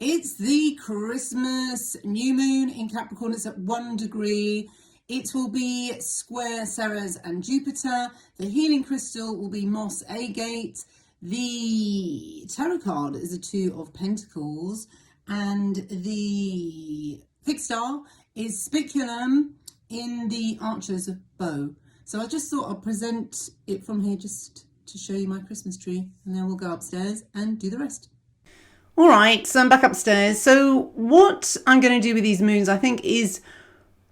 It's the Christmas new moon in Capricorn. It's at 1 degree. It will be square Ceres and Jupiter. The healing crystal will be moss agate. The tarot card is a 2 of Pentacles. And the fixed star is Spiculum in the Archer's bow. So I just thought I'd present it from here just to show you my Christmas tree. And then we'll go upstairs and do the rest. All right, so I'm back upstairs. So what I'm going to do with these moons, I think, is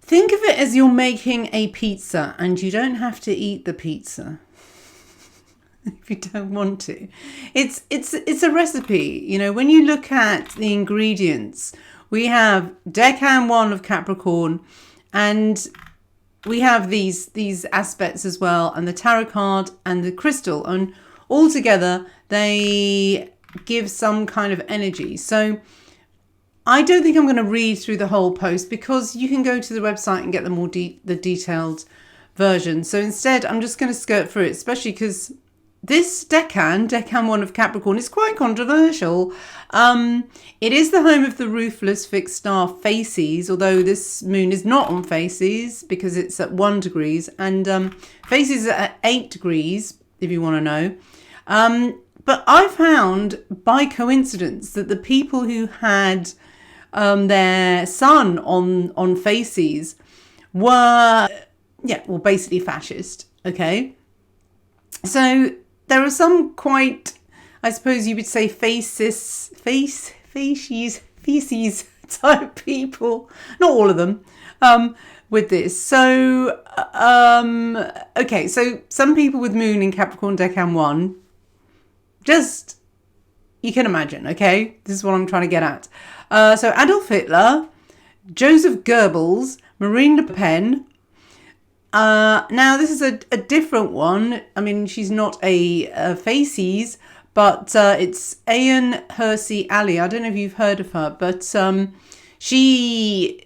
think of it as you're making a pizza and you don't have to eat the pizza if you don't want to. It's a recipe. You know, when you look at the ingredients, we have decan 1 of Capricorn, and we have these aspects as well, and the tarot card and the crystal, and all together they give some kind of energy. So I don't think I'm going to read through the whole post because you can go to the website and get the more the detailed version. So instead, I'm just going to skirt through it, especially because this decan 1 of Capricorn, is quite controversial. It is the home of the ruthless fixed star Faces, although this moon is not on Faces because it's at 1 degrees, and Faces are at 8 degrees, if you want to know. But I found by coincidence that the people who had their sun on Faces were, basically fascist. Okay. So there are some quite, I suppose you would say, feces type people, not all of them, with this. So, okay, so some people with moon in Capricorn decan 1, just, you can imagine, okay? This is what I'm trying to get at. So Adolf Hitler, Joseph Goebbels, Marine Le Pen. Now, this is a different one. I mean, she's not a Faces, but it's Ayaan Hirsi Ali. I don't know if you've heard of her, but she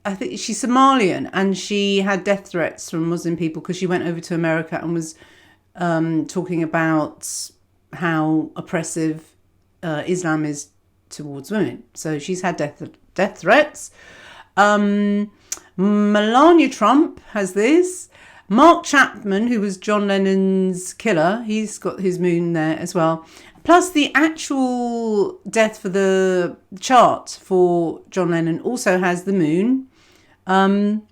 I think she's Somalian, and she had death threats from Muslim people because she went over to America and was talking about how oppressive Islam is towards women. So she's had death threats. Melania Trump has this. Mark Chapman, who was John Lennon's killer, he's got his moon there as well. Plus the actual death for the chart for John Lennon also has the moon on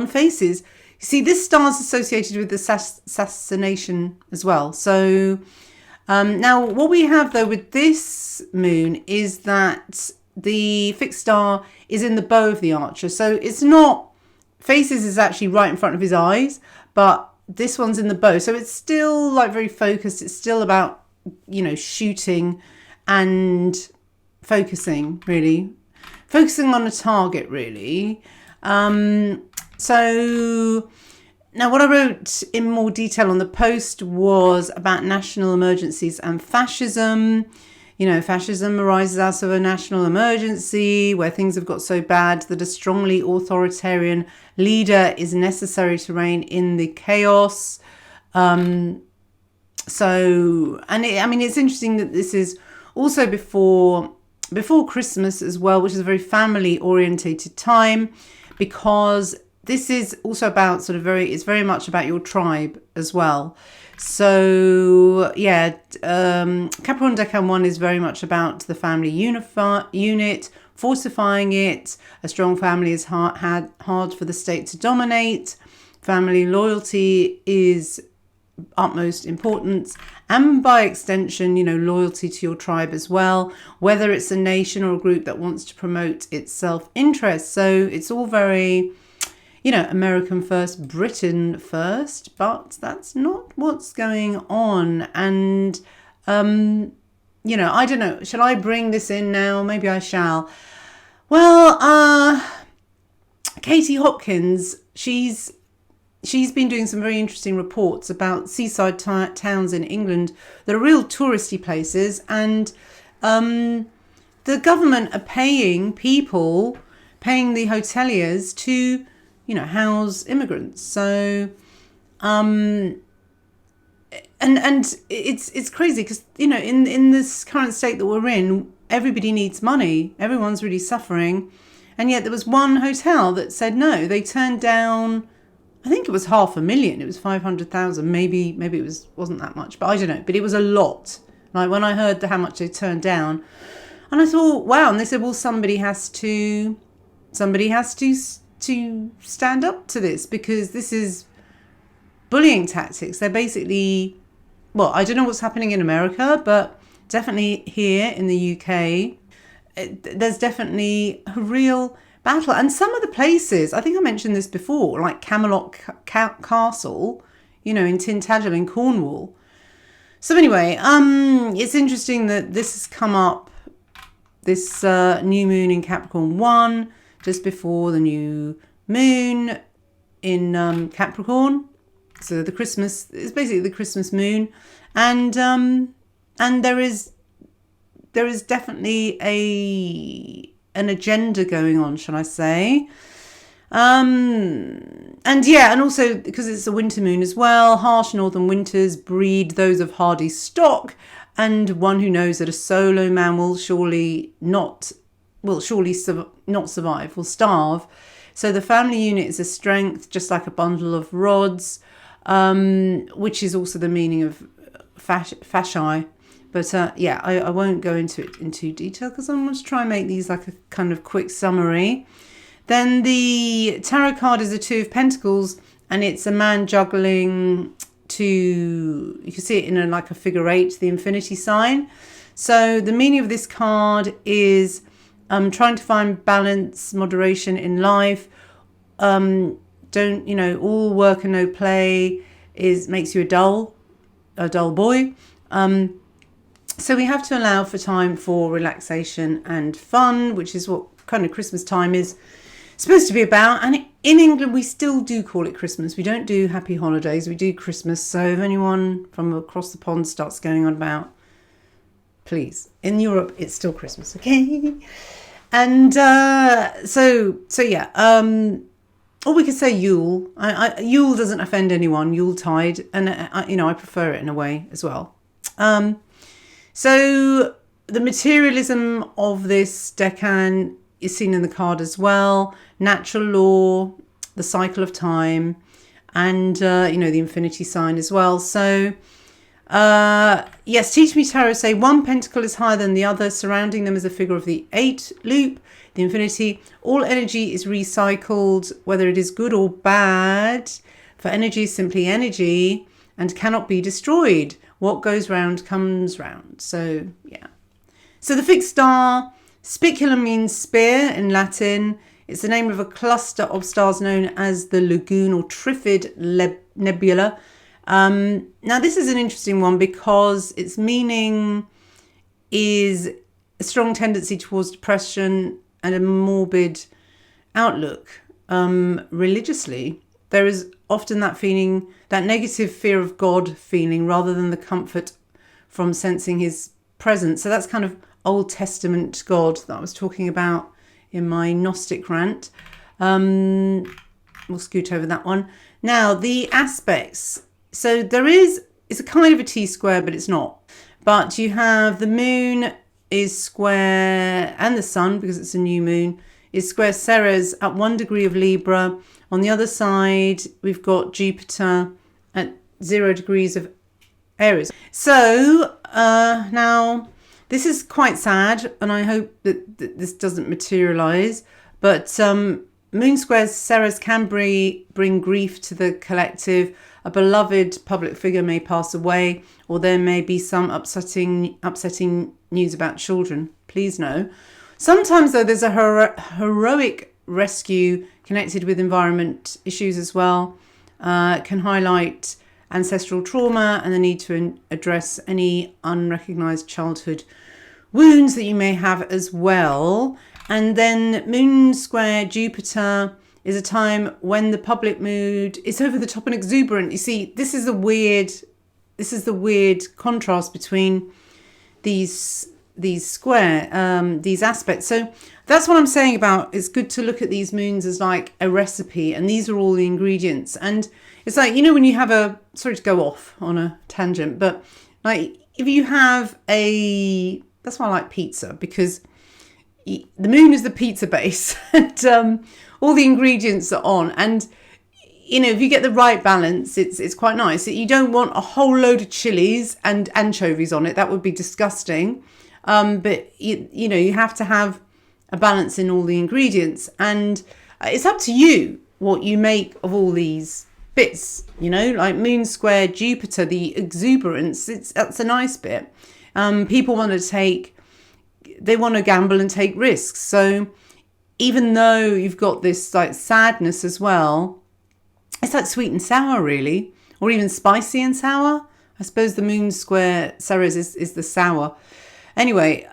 Faces. You see, this star is associated with the assassination as well. So now what we have though with this moon is that the fixed star is in the bow of the archer. So it's not, Faces is actually right in front of his eyes, but this one's in the bow. So it's still like very focused. It's still about, you know, shooting and focusing, really. Focusing on a target, really. So now what I wrote in more detail on the post was about national emergencies and fascism. You know, fascism arises out of a national emergency where things have got so bad that a strongly authoritarian leader is necessary to rein in the chaos. It's interesting that this is also before Christmas as well, which is a very family orientated time, because this is also about it's very much about your tribe as well. So yeah, Capricorn decan 1 is very much about the family unit, fortifying it. A strong family is hard for the state to dominate. Family loyalty is utmost importance, and by extension, you know, loyalty to your tribe as well, whether it's a nation or a group that wants to promote its self-interest. So it's all very, you know, American first, Britain first, but that's not what's going on. And, you know, I don't know, shall I bring this in now? Maybe I shall. Well, Katie Hopkins, she's been doing some very interesting reports about seaside towns in England that are real touristy places, and the government are paying the hoteliers to, you know, house immigrants. So and it's crazy because, you know, in this current state that we're in, everybody needs money. Everyone's really suffering. And yet there was one hotel that said no. They turned down, I think it was 500,000. It was 500,000. Maybe wasn't that much, but I don't know. But it was a lot. Like when I heard how much they turned down, and I thought, wow. And they said, well, somebody has to stand up to this, because this is bullying tactics. They're basically, well, I don't know what's happening in America, but definitely here in the UK, there's definitely a real battle. And some of the places, I think I mentioned this before, like Camelot Castle, you know, in Tintagel in Cornwall. So anyway, it's interesting that this has come up, this new moon in Capricorn 1, just before the new moon in Capricorn. So the Christmas, it's basically the Christmas moon. And there is definitely an agenda going on, shall I say. And also because it's a winter moon as well, harsh northern winters breed those of hardy stock, and one who knows that a solo man will surely not survive, will starve. So the family unit is a strength, just like a bundle of rods, which is also the meaning of fasci. But I won't go into it in too detail, because I'm going to try and make these like a kind of quick summary. Then the tarot card is the Two of Pentacles, and it's a man juggling you can see it in like a figure 8, the infinity sign. So the meaning of this card is trying to find balance, moderation in life. All work and no play makes you a dull boy. So we have to allow for time for relaxation and fun, which is what kind of Christmas time is supposed to be about. And in England, we still do call it Christmas. We don't do happy holidays. We do Christmas. So if anyone from across the pond starts going on about, please, in Europe, it's still Christmas, okay? And or we could say Yule. Yule doesn't offend anyone, Yuletide. And, I prefer it in a way as well. So the materialism of this decan is seen in the card as well. Natural law, the cycle of time, and, the infinity sign as well. So, yes, Teach Me Tarot say one pentacle is higher than the other. Surrounding them is a figure of the 8 loop, the infinity. All energy is recycled, whether it is good or bad. For energy is simply energy and cannot be destroyed. What goes round comes round. So, yeah. So the fixed star, spiculum means spear in Latin. It's the name of a cluster of stars known as the Lagoon or Trifid Nebula. Now, this is an interesting one because its meaning is a strong tendency towards depression and a morbid outlook religiously. There is often that feeling, that negative fear of God feeling, rather than the comfort from sensing his presence. So that's kind of Old Testament God that I was talking about in my Gnostic rant. We'll scoot over that one. Now, the aspects. So it's a kind of a T-square, but it's not. But you have the moon is square, and the sun, because it's a new moon, is square Ceres at 1 degree of Libra. On the other side, we've got Jupiter at 0 degrees of Aries. So now this is quite sad, and I hope that this doesn't materialize. But moon squares Ceres can bring grief to the collective. A beloved public figure may pass away, or there may be some upsetting news about children. Please know. Sometimes, though, there's a heroic rescue connected with environment issues as well. Can highlight ancestral trauma and the need to address any unrecognized childhood wounds that you may have as well. And then moon square Jupiter is a time when the public mood is over the top and exuberant. You see, this is the weird contrast between these these aspects. So that's what I'm saying about it's good to look at these moons as like a recipe, and these are all the ingredients. And it's like, when you have sorry to go off on a tangent, but like if you have that's why I like pizza, because the moon is the pizza base and all the ingredients are on. And if you get the right balance, it's quite nice. You don't want a whole load of chilies and anchovies on it. That would be disgusting. But you have to have a balance in all the ingredients, and it's up to you what you make of all these bits. Like moon square Jupiter, the exuberance. That's a nice bit. People want to gamble and take risks. So even though you've got this like sadness as well, it's like sweet and sour, really, or even spicy and sour. I suppose the moon square Ceres is the sour. Anyway,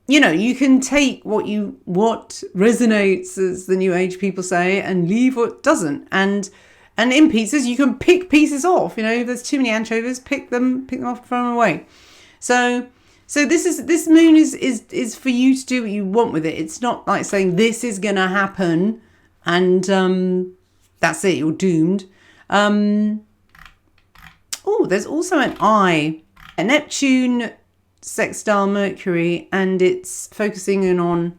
you can take what resonates, as the New Age people say, and leave what doesn't. And in pizzas, you can pick pieces off. If there's too many anchovies, pick them off, throw them away. So this moon is for you to do what you want with it. It's not like saying this is gonna happen and that's it, you're doomed. There's also an eye, a Neptune sextile Mercury, and it's focusing in on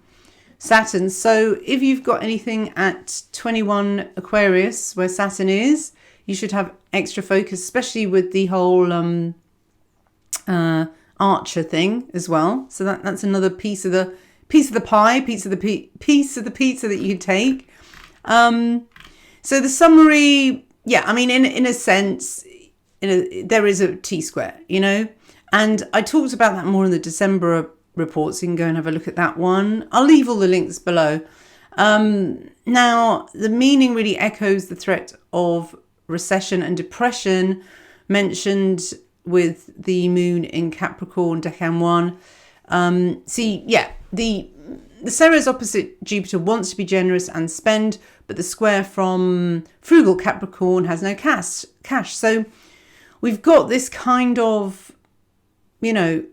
Saturn. So if you've got anything at 21 Aquarius, where Saturn is, you should have extra focus, especially with the whole Archer thing as well. So that's another piece of the pie, piece of the pizza that you can take. So the summary, in a sense, there is a T-square, and I talked about that more in the December report, so you can go and have a look at that one. I'll leave all the links below. Now, the meaning really echoes the threat of recession and depression mentioned with the moon in Capricorn, decan 1. The Ceres opposite Jupiter wants to be generous and spend, but the square from frugal Capricorn has no cash. So we've got this kind of,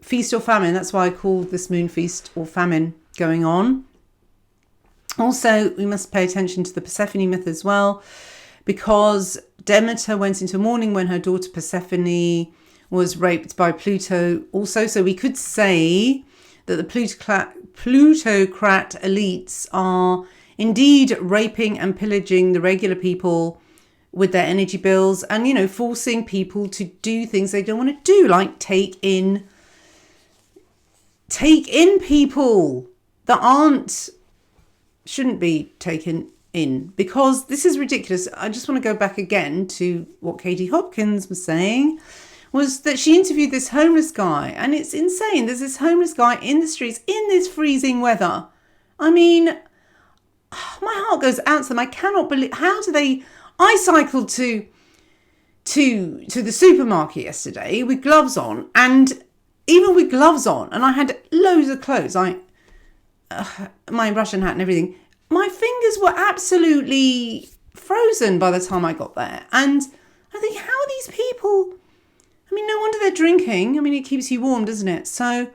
feast or famine. That's why I called this moon feast or famine going on. Also, we must pay attention to the Persephone myth as well, because Demeter went into mourning when her daughter Persephone was raped by Pluto also. So we could say that the plutocrat elites are indeed raping and pillaging the regular people with their energy bills, and forcing people to do things they don't want to do, like take in people that shouldn't be taken in, because this is ridiculous. I just want to go back again to what Katie Hopkins was saying, was that she interviewed this homeless guy, and it's insane. There's this homeless guy in the streets in this freezing weather. I mean, my heart goes out to them. I cannot believe, how do they... I cycled to the supermarket yesterday with gloves on, and even with gloves on, and I had loads of clothes, my Russian hat and everything. My fingers were absolutely frozen by the time I got there. And I think, how are these people... no wonder they're drinking. It keeps you warm, doesn't it? So,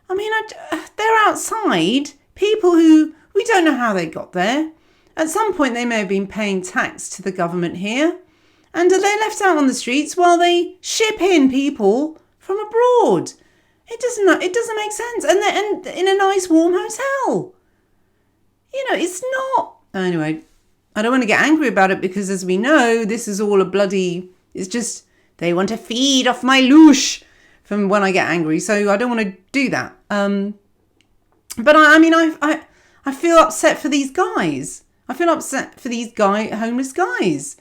they're outside. People who, we don't know how they got there. At some point, they may have been paying tax to the government here. And are they left out on the streets while they ship in people from abroad? It doesn't make sense. And they're in a nice warm hotel. It's not... Anyway, I don't want to get angry about it, because as we know, this is all a bloody... It's just... They want to feed off my louche from when I get angry. So I don't want to do that. But I feel upset for these guys. I feel upset for these homeless guys.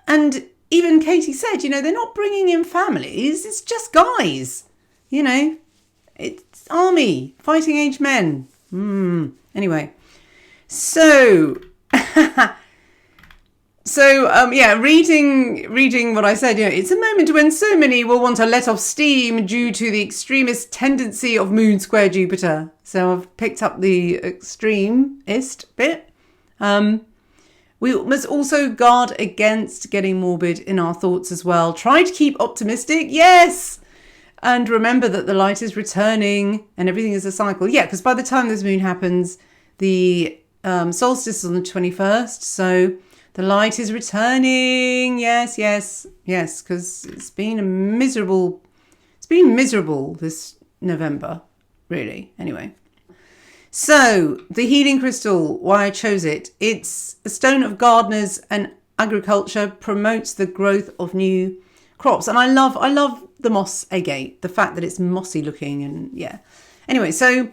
And even Katie said, they're not bringing in families. It's just guys. It's army, fighting age men. Anyway. So... reading what I said, it's a moment when so many will want to let off steam due to the extremist tendency of moon square Jupiter. So I've picked up the extremist bit. We must also guard against getting morbid in our thoughts as well. Try to keep optimistic. Yes. And remember that the light is returning and everything is a cycle. Yeah, because by the time this moon happens, the solstice is on the 21st. So the light is returning. Yes, because it's been miserable this November, really. Anyway. So the healing crystal, why I chose it. It's a stone of gardeners and agriculture, promotes the growth of new crops. And I love the moss agate, the fact that it's mossy looking, and yeah. Anyway, so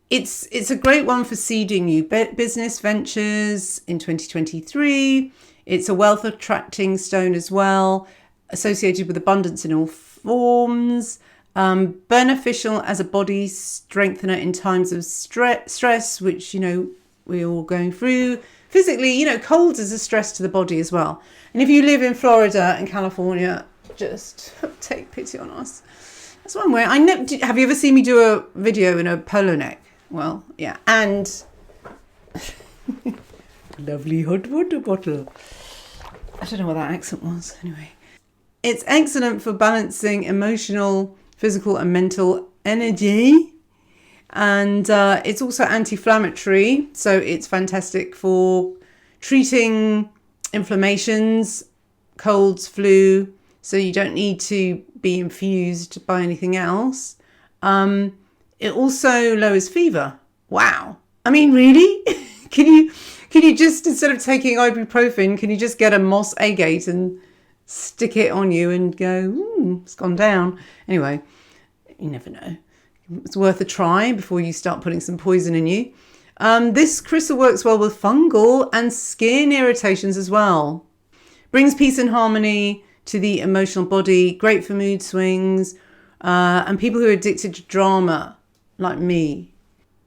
it's a great one for seeding new business ventures in 2023. It's a wealth attracting stone as well, associated with abundance in all forms. Beneficial as a body strengthener in times of stress, which, we're all going through. Physically, colds is a stress to the body as well. And if you live in Florida and California, just take pity on us. That's one way. Have you ever seen me do a video in a polo neck? Well, yeah. And lovely hot water bottle. I don't know what that accent was. Anyway, it's excellent for balancing emotional, physical and mental energy. And it's also anti-inflammatory. So it's fantastic for treating inflammations, colds, flu. So you don't need to be infused by anything else. It also lowers fever. Wow. I mean, really? Can you just, instead of taking ibuprofen, can you just get a moss agate and stick it on you and go, it's gone down. Anyway, you never know. It's worth a try before you start putting some poison in you. This crystal works well with fungal and skin irritations as well. Brings peace and harmony to the emotional body. Great for mood swings and people who are addicted to drama, like me.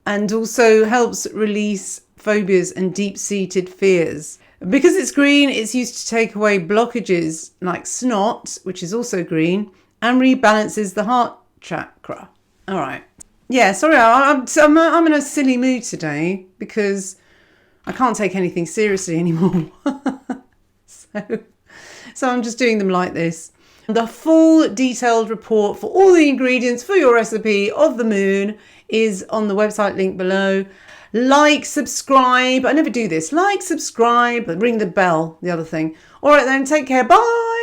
And also helps release phobias and deep-seated fears. Because it's green, it's used to take away blockages like snot, which is also green, and rebalances the heart chakra. All right. Yeah, sorry, I'm in a silly mood today because I can't take anything seriously anymore. So I'm just doing them like this. The full detailed report for all the ingredients for your recipe of the moon is on the website link below. Like, subscribe. I never do this. Like, subscribe, ring the bell, the other thing. All right then, take care. Bye.